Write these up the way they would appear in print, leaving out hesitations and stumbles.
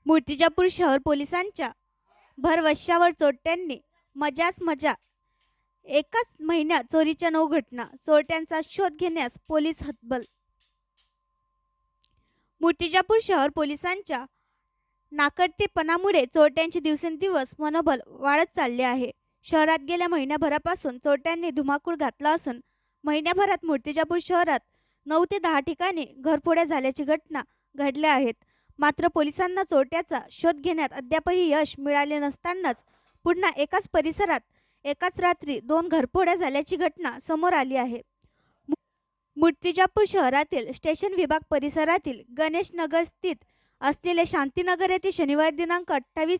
मूर्तिजापूर शहर पोलिसांच्या भरवशावर चोरट्यांनी मजाच मजा। एकाच महिन्यात चोरीच्या 9 घटना, चोरट्यांचा शोध घेण्यास पोलीस हतबल। मूर्तिजापूर शहर पोलिसांच्या नाकडतेपणामुळे चोरट्यांचे दिवसेंदिवस मनोबल वाढत चालले आहे। शहरात गेल्या महिन्याभरापासून चोरट्यांनी धुमाकूळ घातला असून महिन्याभरात मूर्तिजापूर शहरात 9 ते 10 ठिकाणी घरफोड्या झाल्याची घटना घडल्या आहेत। मात्र पोलिसांना चोरट्याचा शोध घेण्यात अद्यापही यश मिळाले नसतानाच पुन्हा एकाच परिसरात एकाच रात्री 2 घरफोड्या झाल्याची घटना समोर आली आहे। मूर्तिजापूर शहरातील स्टेशन विभाग परिसरातील गणेश नगर स्थित असलेले शांतीनगर येथे शनिवार दिनांक 28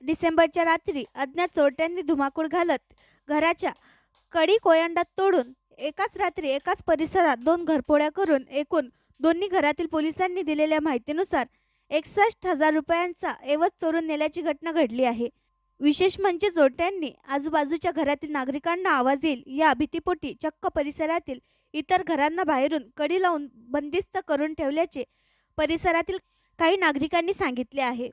डिसेंबरच्या रात्री अज्ञात चोरट्यांनी धुमाकूळ घालत घराच्या कडी कोयंडात तोडून एकाच रात्री एकाच परिसरात 2 घरफोड्या करून एकूण दोन्ही घरातील पोलिसांनी दिलेल्या माहितीनुसार 61,000 रुपयांचा ऐवज चोरून नेल्याची घटना घडली आहे। विशेष म्हणजे चोरट्यांनी आजूबाजूच्या घरातील नागरिकांना आवाज येईल या भीतीपोटी चक्क परिसरातील इतर घरांना बाहेरून कडी लावून बंदिस्त करून ठेवल्याचे परिसरातील काही नागरिकांनी सांगितले आहे।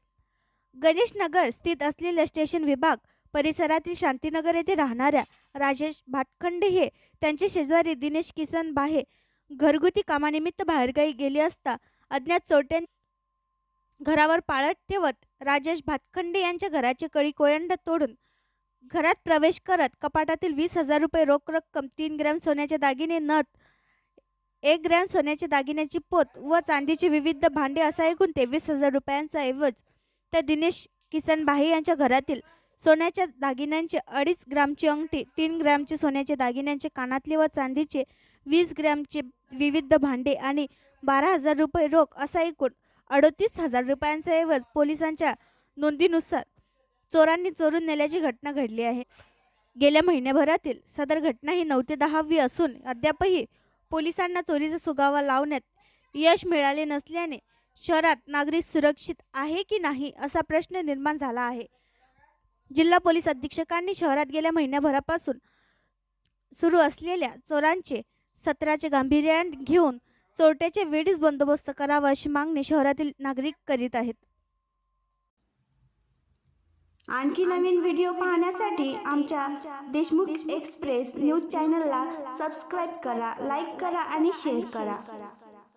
गणेश नगर स्थित असलेल्या स्टेशन विभाग परिसरातील शांतीनगर येथे राहणाऱ्या राजेश भातखंडे हे त्यांचे शेजारी दिनेश किसन बाहे घरगुती कामानिमित्त बाहेरगावी गेले असता अज्ञात चोरट्यांनी घरावर पाळत ठेवत राजेश भातखंडे यांच्या घराचे कडी कोयंड तोडून घरात प्रवेश करत कपाटातील 20,000 रुपये रोख रक्कम, 3 ग्रॅम सोन्याचे दागिने, नथ, 1 ग्रॅम सोन्याचे दागिन्याची पोत व चांदीचे विविध भांडे असा एकूण 23,000 रुपयांचा ऐवज तर दिनेश किसन बाहे यांच्या घरातील सोन्याच्या दागिन्यांचे 2.5 ग्रामची अंगठी, 3 ग्रॅमचे सोन्याचे दागिन्यांचे कानातले व चांदीचे 20 ग्रॅमचे विविध भांडे आणि 12,000 रुपये रोख असा एकूण 38,000 रुपयांचा ऐवज पोलिसांच्या नोंदीनुसार चोरांनी चोरून नेल्याची घटना घडली आहे। गेल्या महिन्याभरातील सदर घटना ही 9 ते 10वी असून अद्यापही पोलिसांना चोरीचा सुगावा लावण्यात यश मिळाले नसल्याने शहरात नागरिक सुरक्षित आहे की नाही असा प्रश्न निर्माण झाला आहे। जिल्हा पोलीस अधीक्षकांनी शहरात गेल्या महिन्याभरापासून सुरू असलेल्या चोरांचे सत्राचे गांभीर्याने घेऊन चोरट्याचे वेळीच बंदोबस्त करावा अशी मागणी शहरातील नागरिक करीत आहेत। आणखी नवीन व्हिडिओ पाहण्यासाठी आमच्या देशमुख एक्सप्रेस न्यूज चॅनलला सबस्क्राईब करा, लाईक करा आणि शेअर करा।